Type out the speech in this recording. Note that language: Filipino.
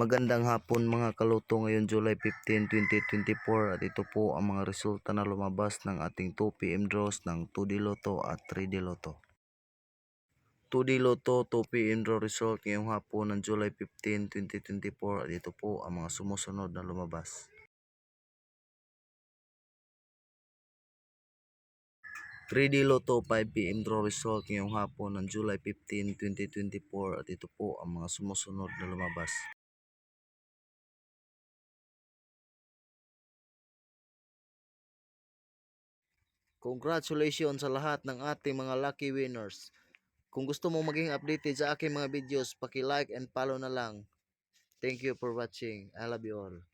Magandang hapon mga kaluto, ngayon July 15, 2024 at ito po ang mga resulta na lumabas ng ating 2pm draws ng 2D Lotto at 3D Lotto. 2D Lotto 2pm draw result ngayong hapon ng July 15, 2024 at ito po ang mga sumusunod na lumabas. 3D Lotto 5pm draw result ngayong hapon ng July 15, 2024 at ito po ang mga sumusunod na lumabas. 'Congratulations sa lahat ng ating mga lucky winners. Kung gusto mong maging updated sa aking mga videos, paki-like and follow na lang. Thank you for watching. I love you all.